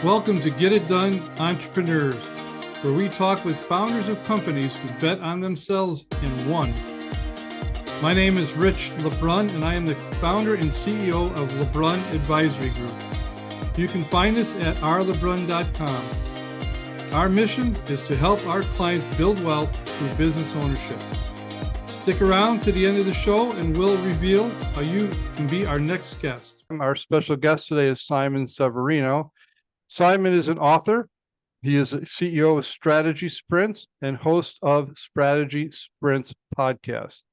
Welcome to Get It Done Entrepreneurs, where we talk with founders of companies who bet on themselves and won. My name is Rich LeBrun, and I am the founder and CEO of LeBrun Advisory Group. You can find us at rlebrun.com. Our mission is to help our clients build wealth through business ownership. Stick around to the end of the show and we'll reveal how you can be our next guest. Our special guest today is Simon Severino. Simon is an author. He is a CEO of Strategy Sprints and host of Strategy Sprints podcast.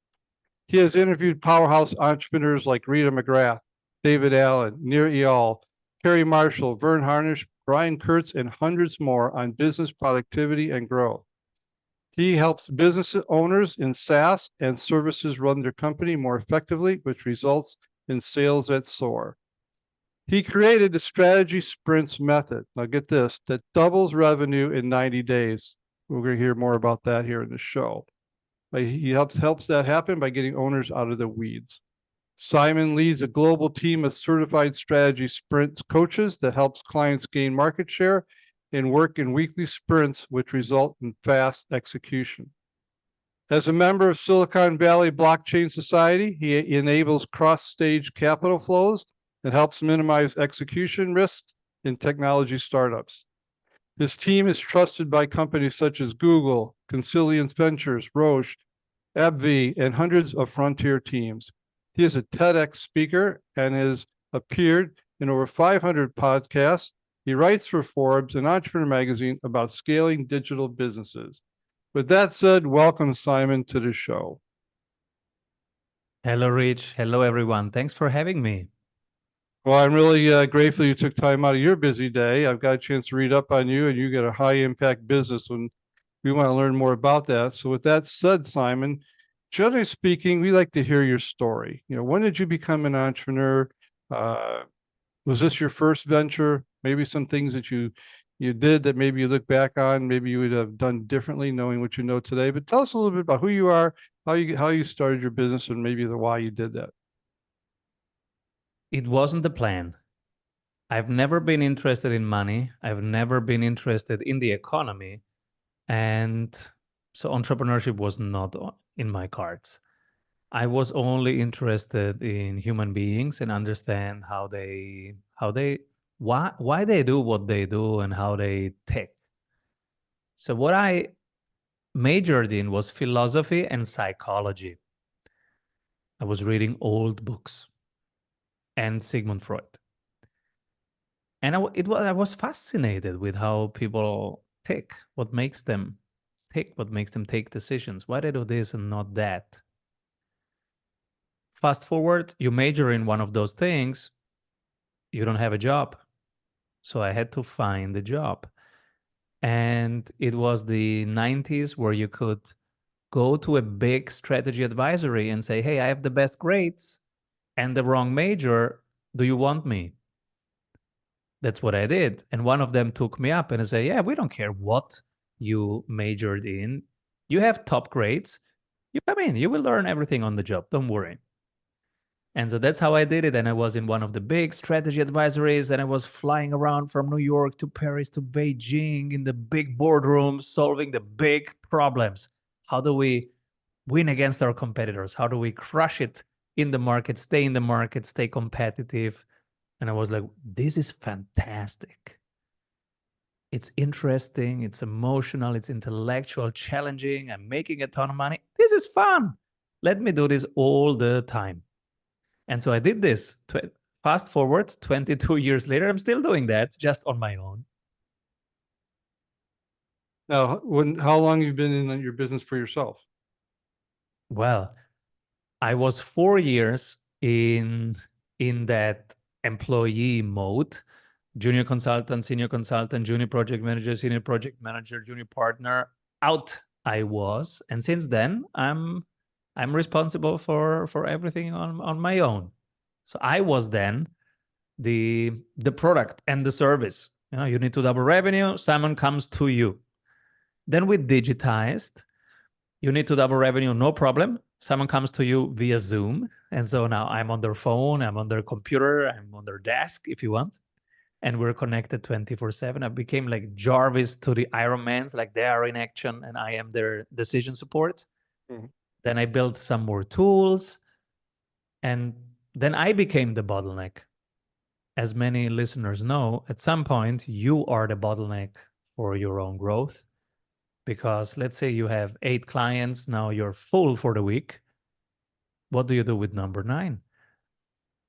He has interviewed powerhouse entrepreneurs like Rita McGrath, David Allen, Nir Eyal, Kerry Marshall, Verne Harnish, Brian Kurtz, and hundreds more on business productivity and growth. He helps business owners in SaaS and services run their company more effectively, which results in sales that soar. He created the Strategy Sprints method. Now get this, that doubles revenue in 90 days. We're going to hear more about that here in the show. He helps that happen by getting owners out of the weeds. Simon leads a global team of certified strategy sprints coaches that helps clients gain market share and work in weekly sprints, which result in fast execution. As a member of Silicon Valley Blockchain Society, he enables cross-stage capital flows and helps minimize execution risks in technology startups. His team is trusted by companies such as Google, Consilience Ventures, Roche, AbbVie, and hundreds of frontier teams. He is a TEDx speaker and has appeared in over 500 podcasts. He writes for Forbes and Entrepreneur Magazine about scaling digital businesses. With that said, welcome, Simon, to the show. Hello, Rich. Hello, everyone. Thanks for having me. Well, I'm really grateful you took time out of your busy day. I've got a chance to read up on you, and you got a high-impact business, and we want to learn more about that. So with that said, Simon, generally speaking, we like to hear your story. When did you become an entrepreneur? Was this your first venture? Maybe some things that you did that maybe you look back on, maybe you would have done differently knowing what you know today. But tell us a little bit about who you are, how you started your business, and maybe the why you did that. It wasn't the plan. I've never been interested in money. I've never been interested in the economy. And so entrepreneurship was not in my cards. I was only interested in human beings and understand why they do what they do and how they tick. So what I majored in was philosophy and psychology. I was reading old books and Sigmund Freud. And I was fascinated with how people tick, what makes them tick, what makes them take decisions, why they do this and not that. Fast forward, you major in one of those things, you don't have a job. So I had to find a job. And it was the 90s where you could go to a big strategy advisory and say, hey, I have the best grades and the wrong major. Do you want me? That's what I did. And one of them took me up and said, yeah, we don't care what you majored in. You have top grades. You come in, you will learn everything on the job. Don't worry. And so that's how I did it. And I was in one of the big strategy advisories, and I was flying around from New York to Paris to Beijing in the big boardrooms, solving the big problems. How do we win against our competitors? How do we crush it in the market, stay in the market, stay competitive? And I was like, this is fantastic. It's interesting, it's emotional, it's intellectual, challenging. I'm making a ton of money. This is fun. Let me do this all the time. And so I did this. Fast forward, 22 years later, I'm still doing that, just on my own. Now, how long have you been in your business for yourself? Well, I was 4 years in that employee mode, junior consultant, senior consultant, junior project manager, senior project manager, junior partner. Out I was. And since then, I'm responsible for everything on my own. So I was then the product and the service. You need to double revenue, someone comes to you. Then we digitized. You need to double revenue, no problem. Someone comes to you via Zoom. And so now I'm on their phone, I'm on their computer, I'm on their desk if you want. and we're connected 24/7. I became like Jarvis to the Ironmans, like they are in action and I am their decision support. Mhm. Then I built some more tools, and then I became the bottleneck. As many listeners know, at some point you are the bottleneck for your own growth, because let's say you have 8 clients, now you're full for the week. What do you do with number 9?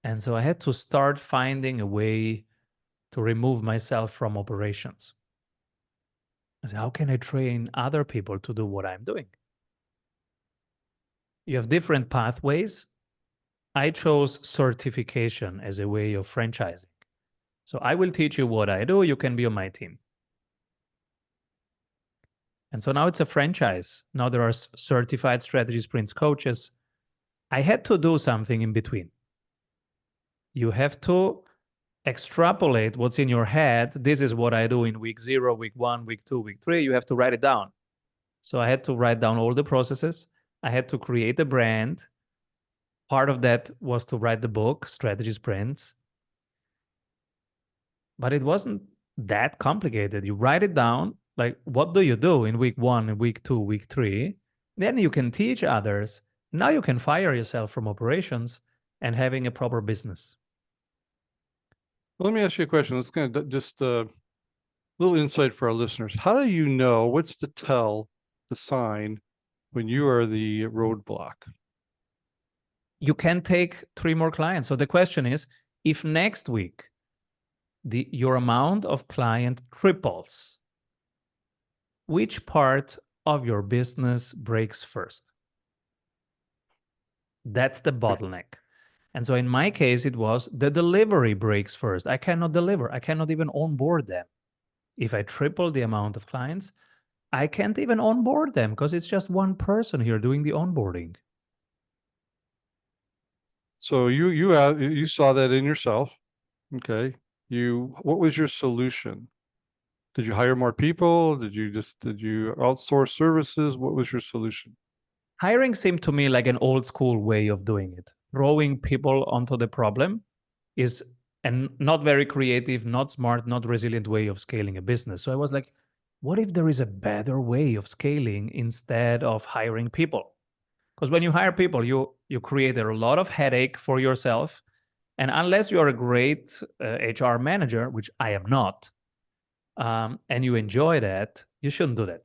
And so I had to start finding a way to remove myself from operations. I said, how can I train other people to do what I'm doing? You have different pathways. I chose certification as a way of franchising. So I will teach you what I do. You can be on my team. And so now it's a franchise. Now there are certified strategy sprints coaches. I had to do something in between. You have to extrapolate what's in your head. This is what I do in week 0, week 1, week 2, week 3. You have to write it down. So I had to write down all the processes. I had to create a brand. Part of that was to write the book, Strategy Sprints. But it wasn't that complicated. You write it down, like, what do you do in week 1, in week 2, week 3? Then you can teach others. Now you can fire yourself from operations and having a proper business. Let me ask you a question. Let's kind of just a little insight for our listeners. How do you know what's the tell, the sign when you are the roadblock? You can take 3 more clients. So the question is, if next week your amount of client triples, which part of your business breaks first? That's the bottleneck. And so in my case, it was the delivery breaks first. I cannot deliver. I cannot even onboard them. If I triple the amount of clients, I can't even onboard them because it's just one person here doing the onboarding. So you saw that in yourself. Okay. What was your solution? Did you hire more people? Did you outsource services? What was your solution? Hiring seemed to me like an old school way of doing it. Throwing people onto the problem is a not very creative, not smart, not resilient way of scaling a business. So I was like, what if there is a better way of scaling instead of hiring people? Because when you hire people, you create a lot of headache for yourself. And unless you are a great HR manager, which I am not, and you enjoy that, you shouldn't do that.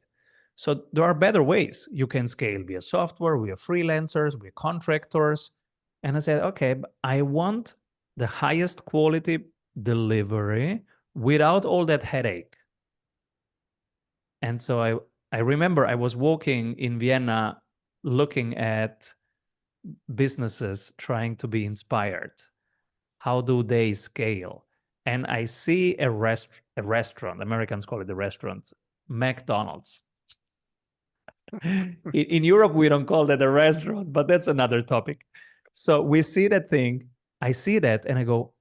So there are better ways. You can scale via software, via freelancers, via contractors. And I said, okay, I want the highest quality delivery without all that headache. And so I remember I was walking in Vienna looking at businesses trying to be inspired. How do they scale? And I see a restaurant, Americans call it a restaurant, McDonald's. In Europe, we don't call that a restaurant, but that's another topic. So we see that thing, I see that, and I go,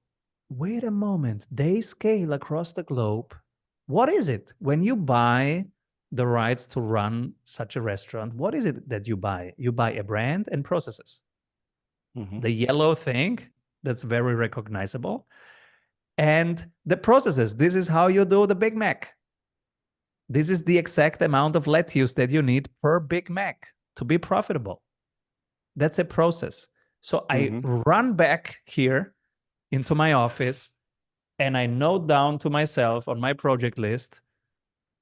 wait a moment, they scale across the globe. What is it? When you buy the rights to run such a restaurant, what is it that you buy? You buy a brand and processes. Mm-hmm. The yellow thing, that's very recognizable. And the processes, this is how you do the Big Mac. This is the exact amount of lettuce that you need per Big Mac to be profitable. That's a process. So I run back here into my office and I note down to myself on my project list,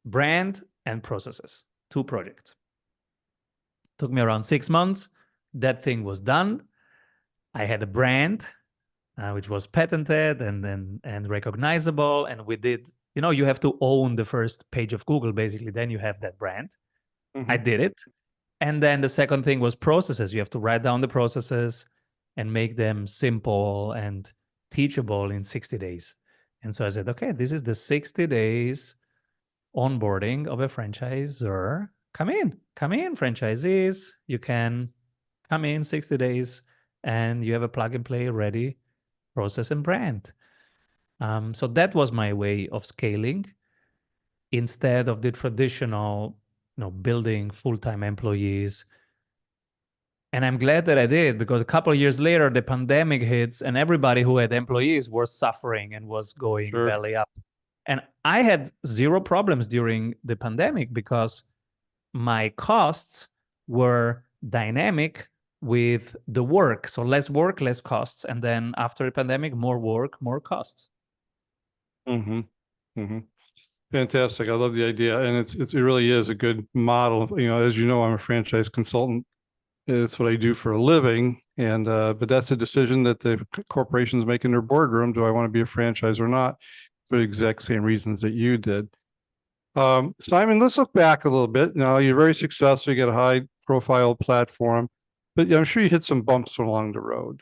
brand and processes, 2 projects. Took me around 6 months. That thing was done. I had a brand, which was patented and recognizable. And we did, you have to own the first page of Google, basically. Then you have that brand. I did it. And then the second thing was processes. You have to write down the processes and make them simple and teachable in 60 days. And so I said, okay, this is the 60 days onboarding of a franchisor. Come in, franchisees. You can come in 60 days and you have a plug and play ready process and brand. So that was my way of scaling instead of the traditional, building full-time employees. And I'm glad that I did, because a couple of years later, the pandemic hits and everybody who had employees were suffering and was going Sure. belly up. And I had zero problems during the pandemic because my costs were dynamic with the work. So less work, less costs. And then after the pandemic, more work, more costs. Mm-hmm. Mm-hmm. Fantastic. I love the idea. And it really is a good model. You know, as you know, I'm a franchise consultant. It's what I do for a living. And, but that's a decision that the corporations make in their boardroom. Do I want to be a franchise or not? For the exact same reasons that you did. Simon, let's look back a little bit. Now you're very successful. You got a high profile platform, but I'm sure you hit some bumps along the road.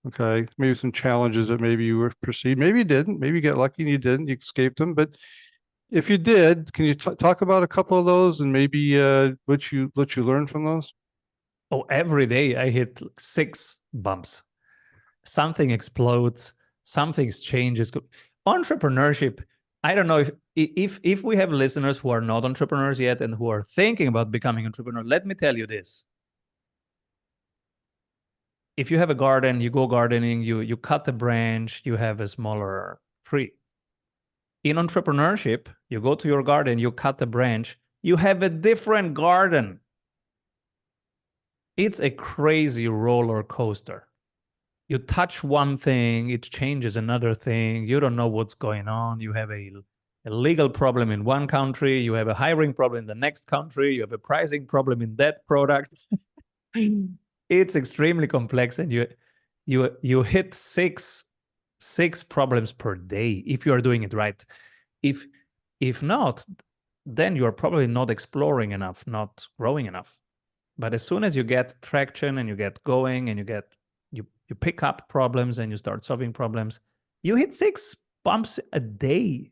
Okay. Maybe some challenges that maybe you were perceived. Maybe you didn't. Maybe you got lucky and you didn't. You escaped them. But if you did, can you talk about a couple of those and maybe what you learned from those? Oh, every day I hit 6 bumps. Something explodes, something changes. Entrepreneurship, I don't know if we have listeners who are not entrepreneurs yet and who are thinking about becoming entrepreneur, let me tell you this. If you have a garden, you go gardening, you cut a branch, you have a smaller tree. In entrepreneurship, you go to your garden, you cut a branch, you have a different garden. It's a crazy roller coaster. You touch one thing, it changes another thing. You don't know what's going on. You have a legal problem in one country. You have a hiring problem in the next country. You have a pricing problem in that product. It's extremely complex, and you hit six problems per day if you are doing it right. If not, then you are probably not exploring enough, not growing enough. But as soon as you get traction and you get going and you pick up problems and you start solving problems, you hit 6 bumps a day.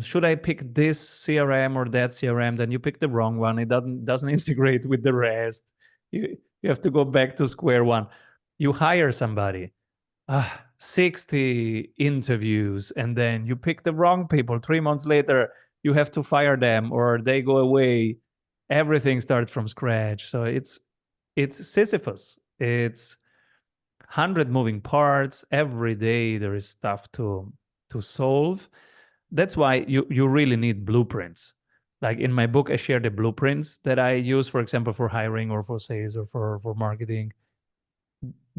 Should I pick this CRM or that CRM? Then you pick the wrong one. It doesn't integrate with the rest. You have to go back to square one. You hire somebody, 60 interviews, and then you pick the wrong people. 3 months later, you have to fire them or they go away. Everything starts from scratch. So it's Sisyphus. It's 100 moving parts. Every day there is stuff to solve. That's why you really need blueprints. Like in my book, I share the blueprints that I use, for example, for hiring or for sales or for marketing.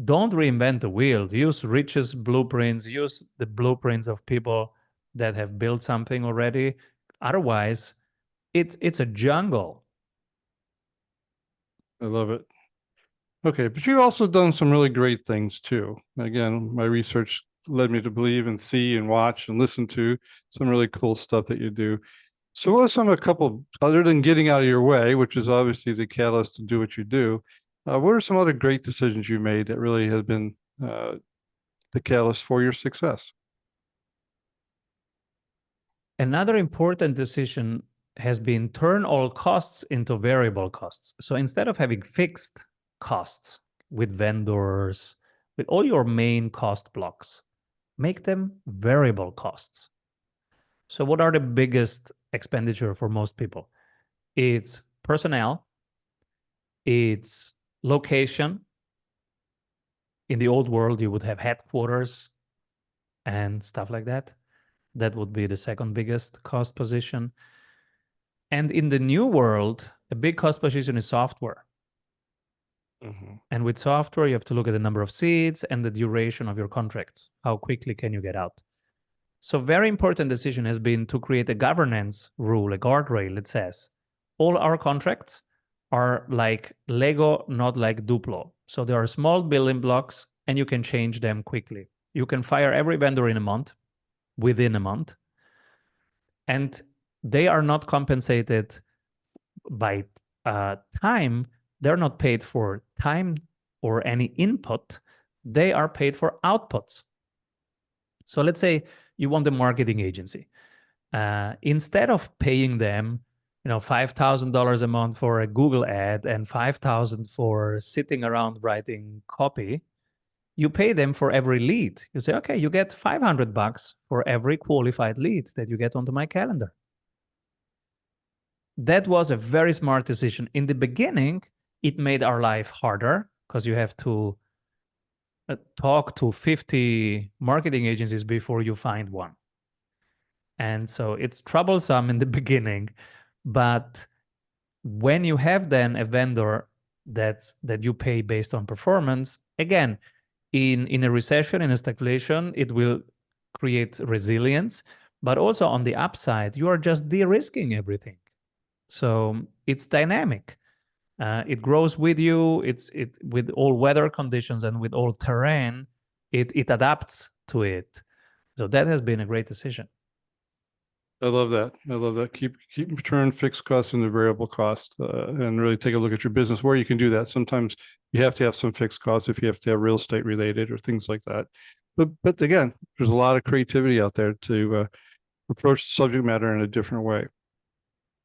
Don't reinvent the wheel. Use Rich's blueprints. Use the blueprints of people that have built something already. Otherwise, it's a jungle. I love it. Okay, but you've also done some really great things too. Again, my research led me to believe and see and watch and listen to some really cool stuff that you do. So what are a couple, other than getting out of your way, which is obviously the catalyst to do what you do, what are some other great decisions you made that really have been the catalyst for your success? Another important decision has been turn all costs into variable costs. So instead of having fixed costs with vendors, with all your main cost blocks, make them variable costs. So what are the biggest expenditure for most people? It's personnel, it's location. In the old world, you would have headquarters and stuff like that. That would be the second biggest cost position. And in the new world, a big cost position is software. Mm-hmm. And with software, you have to look at the number of seats and the duration of your contracts. How quickly can you get out? So very important decision has been to create a governance rule, a guardrail that says all our contracts are like Lego, not like Duplo. So there are small building blocks and you can change them quickly. You can fire every vendor in a month, within a month. And they are not compensated by time. They're not paid for time or any input. They are paid for outputs. So let's say you want a marketing agency. Instead of paying them, $5,000 a month for a Google ad and $5,000 for sitting around writing copy, you pay them for every lead. You say, okay, you get $500 for every qualified lead that you get onto my calendar. That was a very smart decision. In the beginning, It made our life harder because you have to talk to 50 marketing agencies before you find one. And so it's troublesome in the beginning, but when you have then a vendor that you pay based on performance, again, in a recession, in a stagflation, it will create resilience, but also on the upside, you are just de-risking everything. So it's dynamic. It grows with you. It with all weather conditions and with all terrain, it adapts to it. So that has been a great decision. I love that. I love that. Keep turn fixed costs into variable costs, and really take a look at your business where you can do that. Sometimes you have to have some fixed costs if you have to have real estate related or things like that. But again, there's a lot of creativity out there to approach the subject matter in a different way.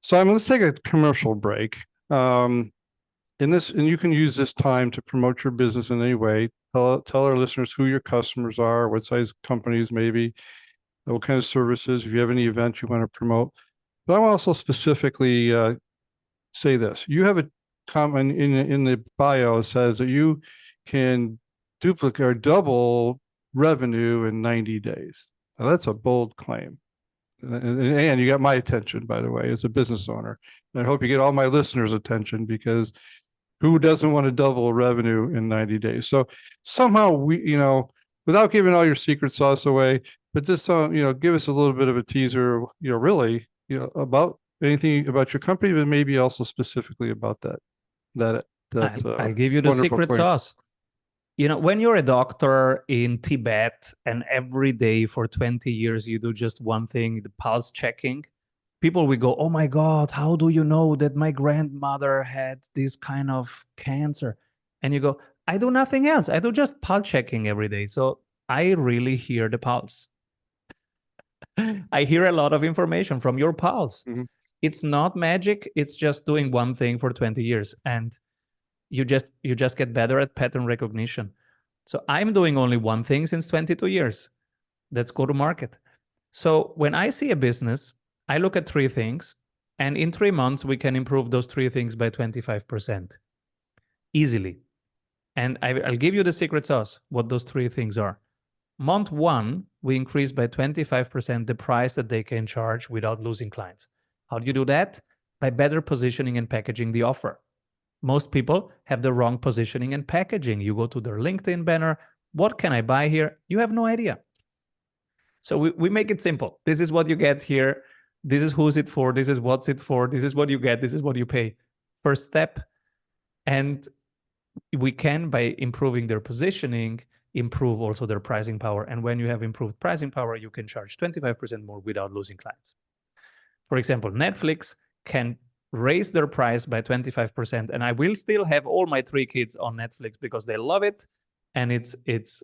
Simon, let's take a commercial break. And you can use this time to promote your business in any way. Tell our listeners who your customers are, what size companies maybe, what kind of services, if you have any events you want to promote. But I want to also specifically say this. You have a comment in the bio says that you can duplicate or double revenue in 90 days. Now, that's a bold claim. And you got my attention, by the way, as a business owner. And I hope you get all my listeners' attention, because who doesn't want to double revenue in 90 days? So somehow we, without giving all your secret sauce away, but just, give us a little bit of a teaser, really, about anything about your company, but maybe also specifically about that. I'll give you the secret sauce. When you're a doctor in Tibet and every day for 20 years, you do just one thing, the pulse checking, people will go, oh my God, how do you know that my grandmother had this kind of cancer? And you go, I do nothing else. I do just pulse checking every day. So I really hear the pulse. I hear a lot of information from your pulse. Mm-hmm. It's not magic. It's just doing one thing for 20 years. And you just get better at pattern recognition. So I'm doing only one thing since 22 years. That's go to market. So when I see a business, I look at three things, and in 3 months, we can improve those three things by 25% easily. And I'll give you the secret sauce, what those three things are. Month 1, we increase by 25% the price that they can charge without losing clients. How do you do that? By better positioning and packaging the offer. Most people have the wrong positioning and packaging. You go to their LinkedIn banner. What can I buy here? You have no idea. So we make it simple. This is what you get here. This is who's it for. This is what's it for. This is what you get. This is what you pay. First step. And we can, by improving their positioning, improve also their pricing power. And when you have improved pricing power, you can charge 25% more without losing clients. For example, Netflix can raise their price by 25%, and I will still have all my 3 kids on Netflix because they love it, and it's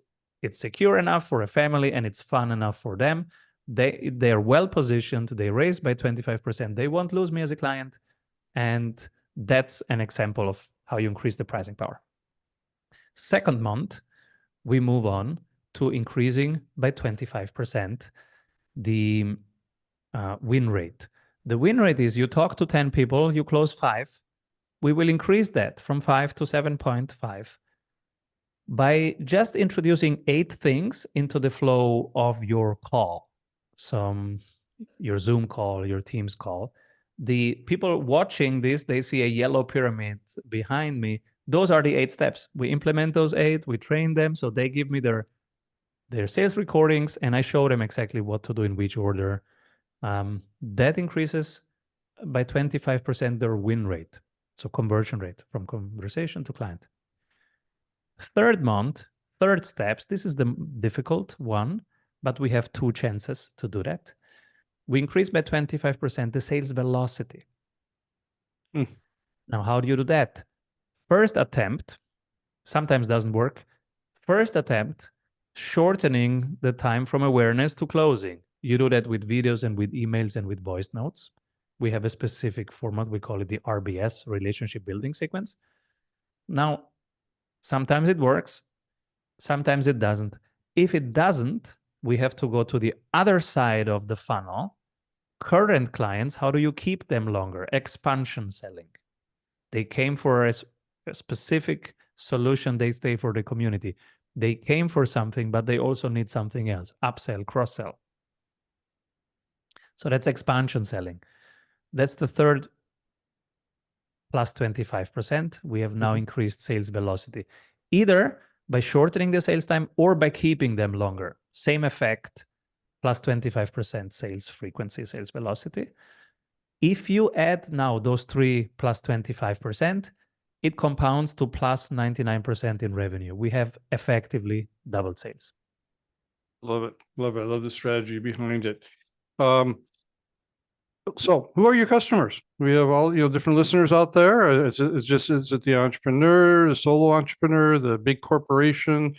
secure enough for a family, and it's fun enough for them. They're well positioned. They raise by 25%. They won't lose me as a client, and that's an example of how you increase the pricing power. Second month, we move on to increasing by 25% the win rate. The win rate is you talk to 10 people, you close 5. We will increase that from 5 to 7.5 by just introducing 8 things into the flow of your call. Your Zoom call, your Teams call. The people watching this, they see a yellow pyramid behind me. Those are the 8 steps. We implement those 8, we train them, so they give me their sales recordings, and I show them exactly what to do in which order. That increases by 25% their win rate, so conversion rate from conversation to client. Third month, third steps, this is the difficult one, but we have 2 chances to do that. We increase by 25% the sales velocity. Now, how do you do that? First attempt, sometimes doesn't work. First attempt, shortening the time from awareness to closing. You do that with videos and with emails and with voice notes. We have a specific format. We call it the RBS, relationship building sequence. Now, sometimes it works. Sometimes it doesn't. If it doesn't, we have to go to the other side of the funnel. Current clients, how do you keep them longer? Expansion selling. They came for a specific solution they stay for the community. They came for something, but they also need something else. Upsell, cross-sell. So that's expansion selling. That's the third plus 25%. We have now increased sales velocity, either by shortening the sales time or by keeping them longer. Same effect, plus 25% sales frequency, sales velocity. If you add now those three plus 25%, it compounds to plus 99% in revenue. We have effectively doubled sales. Love it. Love it. I love the strategy behind it. So who are your customers? We have all, different listeners out there. Is it the entrepreneur, the solo entrepreneur, the big corporation,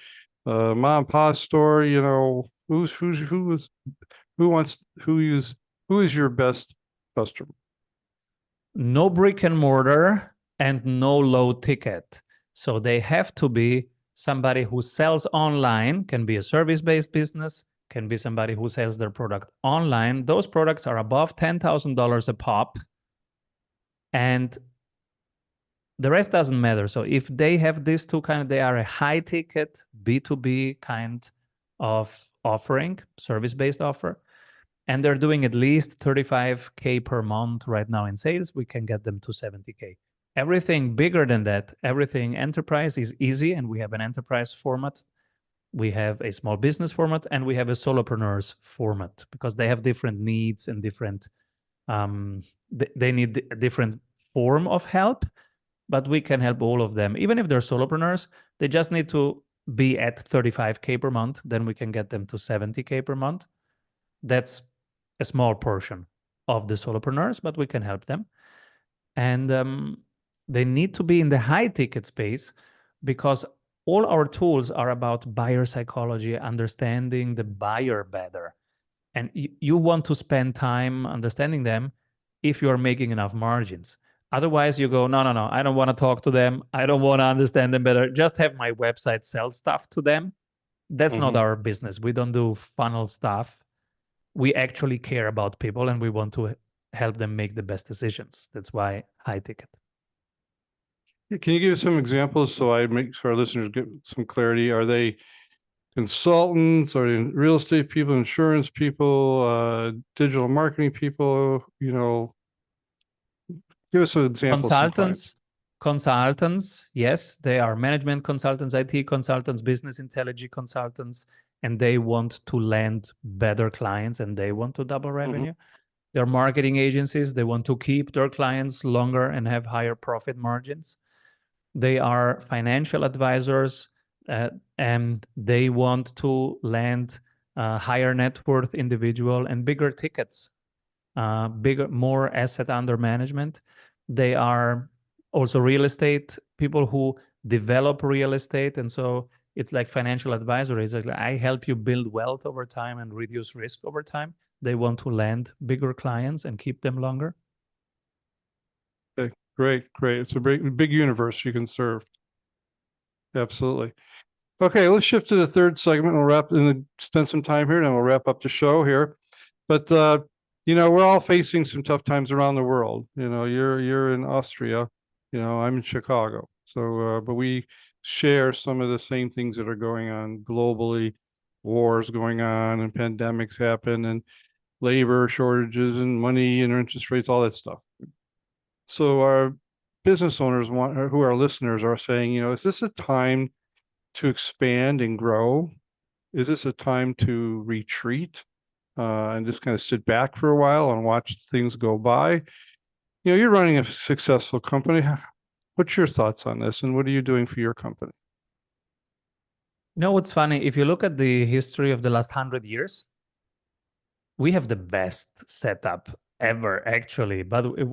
mom and pop store? Who is your best customer? No brick and mortar and no low ticket. So they have to be somebody who sells online, can be a service-based business, can be somebody who sells their product online. Those products are above $10,000 a pop, and the rest doesn't matter. So if they have these two they are a high ticket B2B kind of offering, service-based offer, and they're doing at least 35K per month right now in sales, we can get them to 70K. Everything bigger than that, everything enterprise is easy, and we have an enterprise format. We have a small business format, and we have a solopreneurs format, because they have different needs and different, they need a different form of help, but we can help all of them. Even if they're solopreneurs, they just need to be at 35K per month, then we can get them to 70K per month. That's a small portion of the solopreneurs, but we can help them. And they need to be in the high ticket space, because all our tools are about buyer psychology, understanding the buyer better. And you want to spend time understanding them if you are making enough margins. Otherwise, you go, no, I don't want to talk to them. I don't want to understand them better. Just have my website sell stuff to them. That's not our business. We don't do funnel stuff. We actually care about people, and we want to help them make the best decisions. That's why high ticket. Can you give us some examples so our listeners get some clarity? Are they consultants? Are they real estate people, insurance people, digital marketing people? Give us some examples. Consultants, yes, they are management consultants, IT consultants, business intelligence consultants, and they want to land better clients, and they want to double revenue. They're marketing agencies. They want to keep their clients longer and have higher profit margins. They are financial advisors, and they want to land higher net worth individual and bigger tickets, more asset under management. They are also real estate people who develop real estate. And so it's like financial advisory. It's like, I help you build wealth over time and reduce risk over time. They want to land bigger clients and keep them longer. Okay, great. It's a big universe you can serve. Absolutely. Okay, let's shift to the third segment. We'll spend some time here, and then we'll wrap up the show here. But we're all facing some tough times around the world. You're in Austria. I'm in Chicago. So, but we share some of the same things that are going on globally. Wars going on, and pandemics happen, and labor shortages, and money and interest rates, all that stuff. So our business owners who are listeners are saying, is this a time to expand and grow? Is this a time to retreat and just kind of sit back for a while and watch things go by? You're running a successful company. What's your thoughts on this, and what are you doing for your company? What's funny? If you look at the history of the last 100 years, we have the best setup ever, actually. But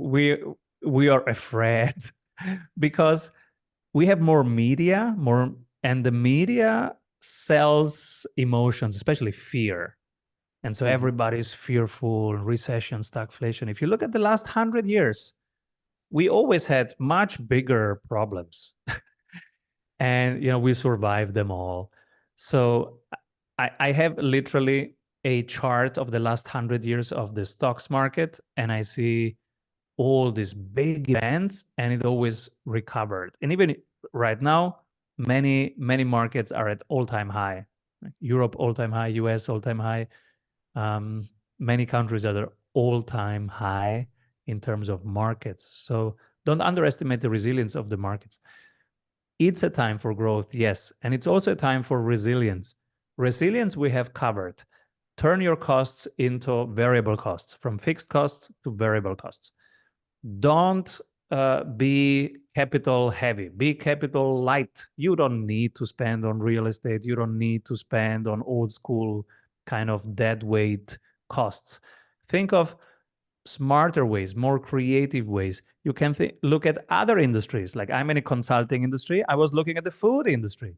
we are afraid because we have more media, and the media sells emotions, especially fear. And so everybody's fearful, recession, stagflation. If you look at the last 100 years, we always had much bigger problems. And, we survived them all. So I have literally a chart of the last 100 years of the stocks market, and I see all these big events, and it always recovered. And even right now, many markets are at all-time high. Europe all-time high, US all-time high. Many countries are at all-time high in terms of markets. So don't underestimate the resilience of the markets. It's a time for growth, yes. And it's also a time for resilience. Resilience we have covered. Turn your costs into variable costs, from fixed costs to variable costs. Don't be capital heavy, be capital light. You don't need to spend on real estate. You don't need to spend on old school kind of dead weight costs. Think of smarter ways, more creative ways. You can look at other industries. Like I'm in a consulting industry. I was looking at the food industry.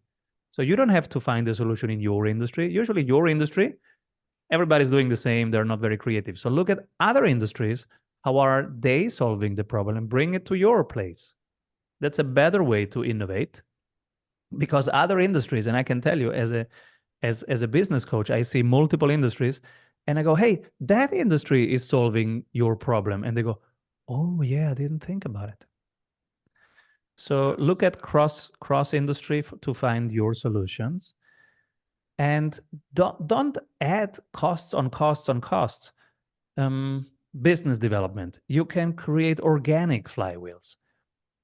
So you don't have to find a solution in your industry. Usually your industry, everybody's doing the same. They're not very creative. So look at other industries. How are they solving the problem and bring it to your place? That's a better way to innovate, because other industries, and I can tell you as a business coach, I see multiple industries and I go, hey, that industry is solving your problem. And they go, oh yeah, I didn't think about it. So look at cross industry to find your solutions, and don't add costs on costs on costs. Business development, you can create organic flywheels.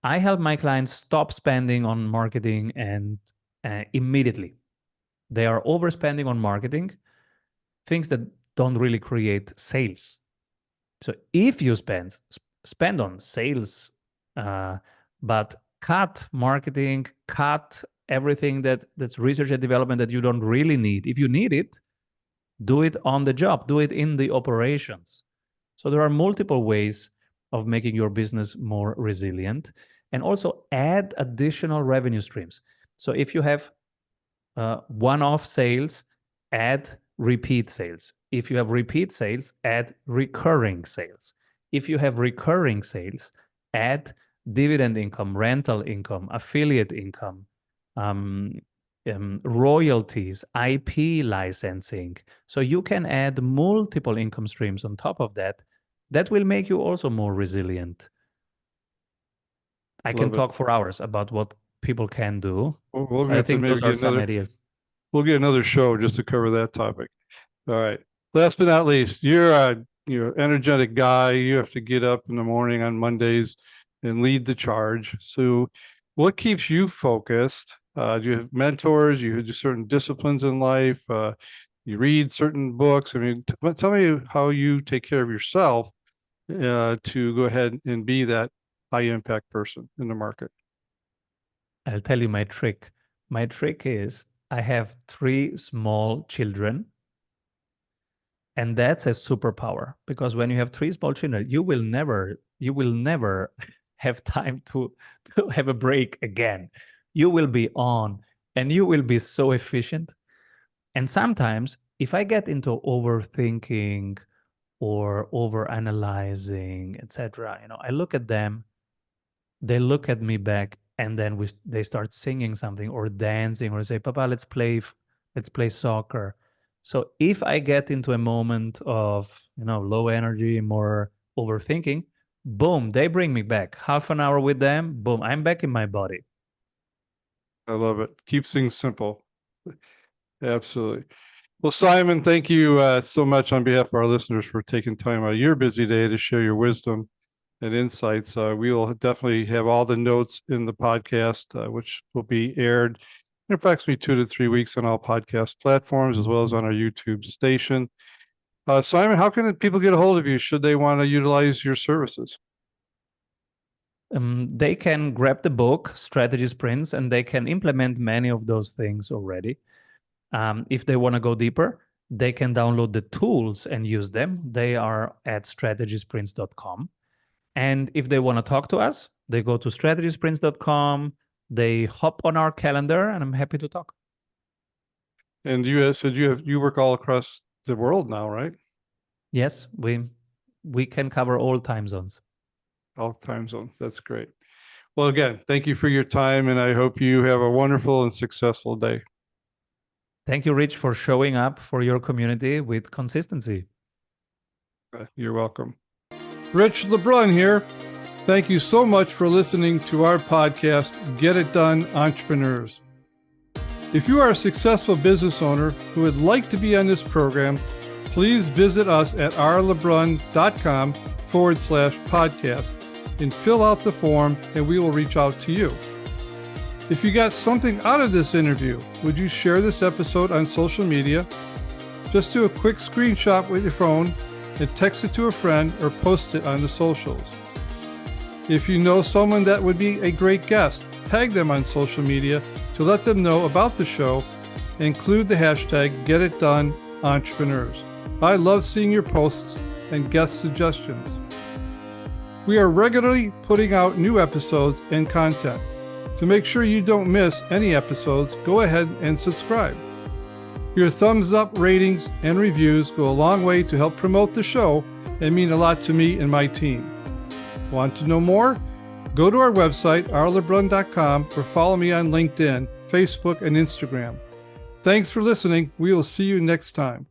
I help my clients stop spending on marketing and immediately. They are overspending on marketing, things that don't really create sales. So if you spend on sales, but cut marketing, cut everything that's research and development that you don't really need. If you need it, do it on the job, do it in the operations. So there are multiple ways of making your business more resilient, and also add additional revenue streams. So if you have one-off sales, add repeat sales. If you have repeat sales, add recurring sales. If you have recurring sales, add dividend income, rental income, affiliate income, royalties, IP licensing. So you can add multiple income streams on top of that. That will make you also more resilient. I can talk for hours about what people can do. I think those are some ideas. We'll get another show just to cover that topic. All right. Last but not least, you're an energetic guy. You have to get up in the morning on Mondays and lead the charge. So what keeps you focused? Do you have mentors? You do certain disciplines in life? You read certain books? I mean, tell me how you take care of yourself to go ahead and be that high impact person in the market. I'll tell you my trick. My trick is I have 3 small children. And that's a superpower, because when you have 3 small children, you will never have time to have a break again. You will be on and you will be so efficient. And sometimes if I get into overthinking or overanalyzing, etc., I look at them, they look at me back, and then they start singing something or dancing or say, Papa, let's play soccer. So if I get into a moment of, low energy, more overthinking, boom, they bring me back. Half an hour with them, boom, I'm back in my body. I love it. Keeps things simple. Absolutely. Well, Simon, thank you so much on behalf of our listeners for taking time out of your busy day to share your wisdom and insights. We will definitely have all the notes in the podcast, which will be aired in approximately 2 to 3 weeks on all podcast platforms, as well as on our YouTube station. Simon, how can people get a hold of you should they want to utilize your services? They can grab the book, Strategy Sprints, and they can implement many of those things already. If they want to go deeper, they can download the tools and use them. They are at strategysprints.com. And if they want to talk to us, they go to strategysprints.com. They hop on our calendar, and I'm happy to talk. And you said you work all across the world now, right? Yes, we can cover all time zones. All time zones. That's great. Well, again, thank you for your time, and I hope you have a wonderful and successful day. Thank you, Rich, for showing up for your community with consistency. You're welcome. Rich LeBrun here. Thank you so much for listening to our podcast, Get It Done, Entrepreneurs. If you are a successful business owner who would like to be on this program, please visit us at rlebrun.com/podcast and fill out the form, and we will reach out to you. If you got something out of this interview, would you share this episode on social media? Just do a quick screenshot with your phone and text it to a friend or post it on the socials. If you know someone that would be a great guest, tag them on social media to let them know about the show and include the hashtag GetItDoneEntrepreneurs. I love seeing your posts and guest suggestions. We are regularly putting out new episodes and content. To make sure you don't miss any episodes, go ahead and subscribe. Your thumbs up, ratings, and reviews go a long way to help promote the show and mean a lot to me and my team. Want to know more? Go to our website, rlebrun.com, or follow me on LinkedIn, Facebook, and Instagram. Thanks for listening. We will see you next time.